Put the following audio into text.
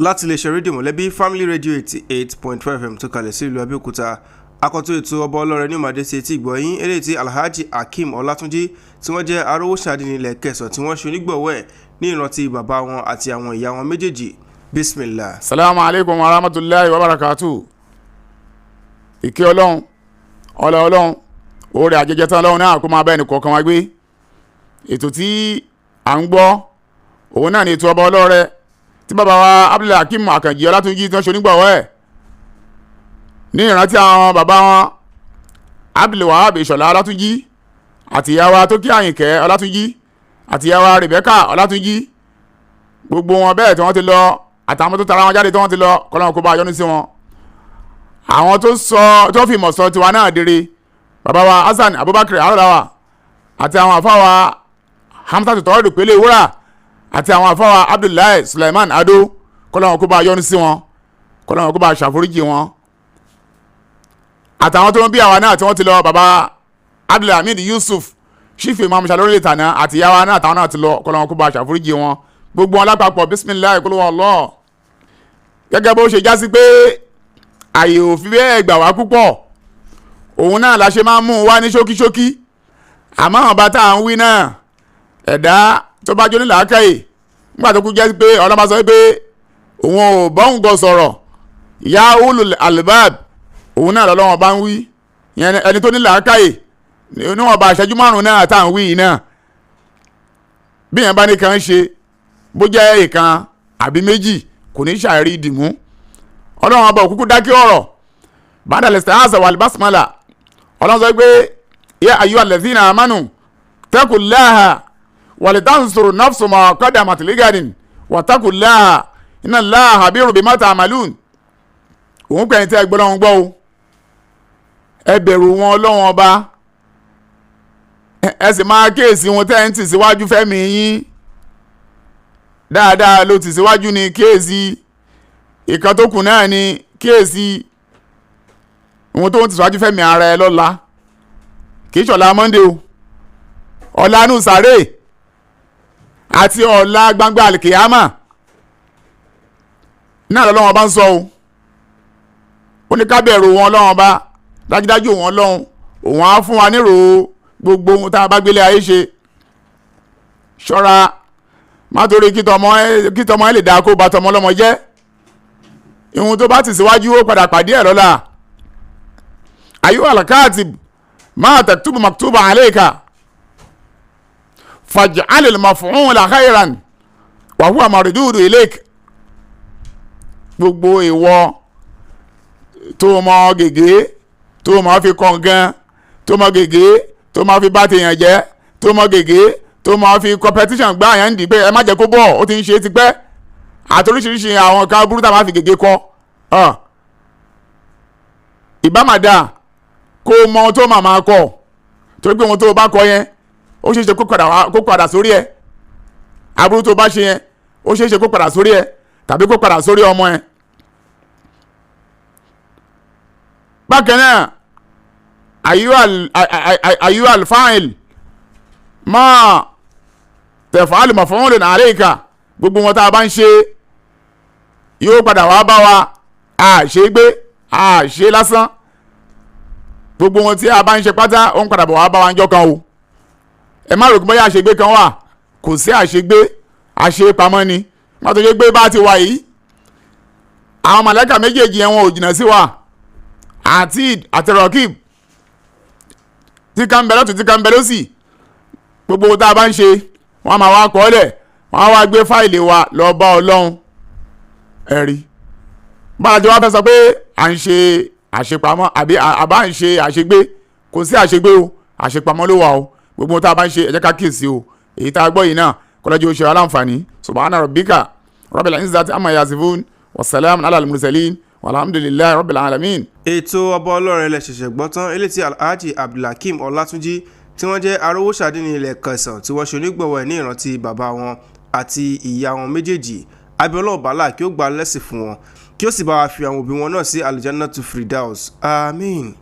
láti lè ṣe rédíò mọ̀lẹ́bí Family Radio 88.5 FM tó kalẹ̀ sí ìlú Abẹ́òkúta. Akọ́tún ètò ọba ọlọ́rẹ̀ ní ìmọ̀dé sí etí ìgbọ̀yìn eléyìí tí Alhaji Akeem Olatunji tí wọ́n jẹ́ Arowo Adinni ilẹ̀ Kẹsàn tí wọ́n ṣe onígbọ̀wọ́ ẹ̀ ní ìrántí bàbá wọn àti àwọn ìyá wọn méjèèjì. Bismillah. Salamu alaikum wa rahmatullahi wa barakatuh. Ìkẹ́ Ọlọ́run, ọlá Ọlọ́run, oore àjẹjẹ tán Ọlọ́run náà kó máa bá ẹnì kọ̀ọ̀kan wa gbé. Ètò tí à ń gbọ́ òun náà ni ètò ọba ọlọ́rẹ̀ tí bàbá wa Akeem Àkànjí Ọlátúnjí tí wọ́n ṣe onígbọ̀wọ́ ẹ̀ ní ìrántí àwọn bàbá wọn Abdulwahab Ìṣọ̀lá Ọlátúnjí àti ìyá wa Tókí Àyìnkẹ́ Ọlátúnjí àti ìyá wa Rebecca Ọlátúnjí, gbogbo wọn bẹ́ẹ̀ tí wọ́n ti lọ àtàwọn tó tara wọn jáde tí wọ́n ti lọ kọ́lọ́run kó bá yọ́nú sí wọn. Àwọn tó fi ìmọ̀ sọ tiwa náà dére bàbá wa Hasan Abubakar Arọ́láwà àti àwọn àfáwà Hamza Tọ́rọ̀dù Pélé Wúrà àti àwọn àfáwà Abdullahi Suleiman Ado, kọ́lọ́run kó bá yọ́nú sí wọn, kọ́lọ́run kó bá ṣàforíjì wọn. Àtàwọn tó ń bí àwa náà tí wọ́n ti lọ bàbá Abdulhamid Yusuf ṣífì Imam Shalori tàná àti ìyá wa náà táwọn náà ti lọ, kọ́lọ́run kó bá ṣàforíjì wọn. Gbogbo wọn lápapọ̀ bisimilayi kúlúwọ̀ Allah. Gẹ́gẹ́ bó ṣe já sí pé àyè ò fi bẹ́ẹ̀ gbà wá púpọ̀, òun náà la ṣe máa ń mú wá ní ṣókíṣókí. Àmọ́ àwọn bá tá à ń wí náà ẹ̀dá tó bá jó ní làákàyè nígbà tó kú jẹ́ pé ọlọ́mọ sọ pé òun ò bọ́hùn gọ sọ̀rọ̀ ìyá ulul albab, òun náà lọ́lọ́wọ́n bá ń wí ẹni tó ní làákàyè níwọ̀n bá aṣẹ́jú márùn-ún náà tá à ń wí yìí náà. Bí yẹn bá ní kan ṣe bó jẹ́ ìkan àbí méjì kò ní ṣàìrí ìdìmú. Ọlọ́run ọba òkúkú dákẹ́ ọ̀rọ̀ bàdàlẹ̀ sàáṣà wal basmala. Ọlọ́run sọ pé ya ayyuhal ladhina amanu taqullaha walitanzur nafsun ma qaddamat ligadin wattaqullaha inna Allaha khabirun bima ta'malun. Òun pẹ̀yìn tí ẹ gbọ́ lọ́wọ́ gbọ́ o, ẹ bẹ̀rù wọn Ọlọ́run ọba, ẹ sì máa kíyèsí wọn tẹ́ ń tì síwájú fẹ́mi yín dáadáa ló tì síwájú ní kíyèsí, ìkan tó kù náà ni kíyèsí ohun tó ń tì síwájú fẹ́mi ara ẹ lọ́la, kì í ṣọ̀la Monday o, ọ̀la nù sàré àti ọ̀la gbangba àlìkìyámà náà lọ́wọ́ bá ń sọ o. Ó ní ká bẹ̀rù wọn Ọlọ́run bá, dájúdájú wọn Ọlọ́run òun á fún wa nírò gbogbo ohun tá a bá gbélé ayé ṣe. Ṣọ́ra má torí kí tọmọ ẹ lè dáa kó ba tọmọ ọlọ́mọ jẹ́. Ihun tó bá ti síwájú ó padà pàdé ẹ̀ lọ́la. Ayyuhal katib ma taktubu maktuban alayka faj'alil maf'ula khayran wa huwa mardudu ilayk. Gbogbo ìwọ tó mọ gègé tó mọ fi kọ̀ǹgàn, tó mọ gègé tó mọ fi bá tèèyàn jẹ́, tó mọ gègé tó mọ fi competition gbá àyàn ń dì pé ẹ má jẹ́ kó bọ̀ ó ti ń ṣe ti pẹ́ àtoríṣiríṣi àwọn kan burú tá a máa fi gègé kọ. Ìbámadà kó mọ ohun tó máa kọ, torí pé ohun tó bá kọ yẹn ó ṣeé ṣe kó padà sórí ẹ. Aburú tó bá ṣe yẹn ó ṣeé ṣe kó padà sórí ẹ tàbí kó padà sórí ọmọ ẹ. Bákan náà ayyuhal fa'il ma taf'al maf'ulun alayka, gbogbo wọn tá a bá ń ṣe yóò padà wá bá wa àṣegbé àṣe lásán. Gbogbo wọn tí a bá ń ṣe pátá ó ń padà bọ̀ wá bá wa ń jọ́ kan o. Ẹ má rò pé bóyá àṣegbé kan wà, kò sí àṣegbé, àṣepamọ́ ni. Má tó ṣe gbé bá ti wà yìí àwọn màláíkà méjèèjì yẹn wọn ò jìnnà sí wa àti Rakib tí kan bẹ lọ́tún tí kan bẹ lọ́sì. Gbogbo tá a bá ń ṣe wọ́n máa wá kọ́ lẹ̀, wọ́n á wá gbé fáìlì wa lọ bá Ọlọ́run. Ẹ̀rí bára jọ wá fẹ́ sọ pé à ń ṣe àṣepamọ́ àbí àbá ń ṣe àṣegbé, kò sí àṣegbé o, àṣepamọ́ ló wà o. Gbogbo tá a bá ń ṣe ẹ jẹ́ ká kíyèsí o. Èyí tá a gbọ́ yìí náà kọ́lọ́jọ́ oṣù aláǹfààní. Subhana rabbika rabbil izzati amma yasifun wa salamun alal mursalin walhamdulillahi rabbil alamin. Ètò ọba ọlọ́rẹ̀ ilẹ̀ ṣẹ̀ṣẹ̀ gbọ́ tán eléyìí tí Alhaji Akeem Olatunji tí wọ́n jẹ́ Arowo Adinni ilẹ̀ Kẹsàn tí wọ́n ṣe onígbọ̀wọ́ ẹ̀ ní ìrántí bàbá wọn àti ìyá wọn méjèèjì. Abiola ọ̀bàlà kí ó gba lẹ́sìn fún wọn kí ó sì bá wa fi àwọn òbí wọn náà sí Aljannatu Firdaus. Àmín.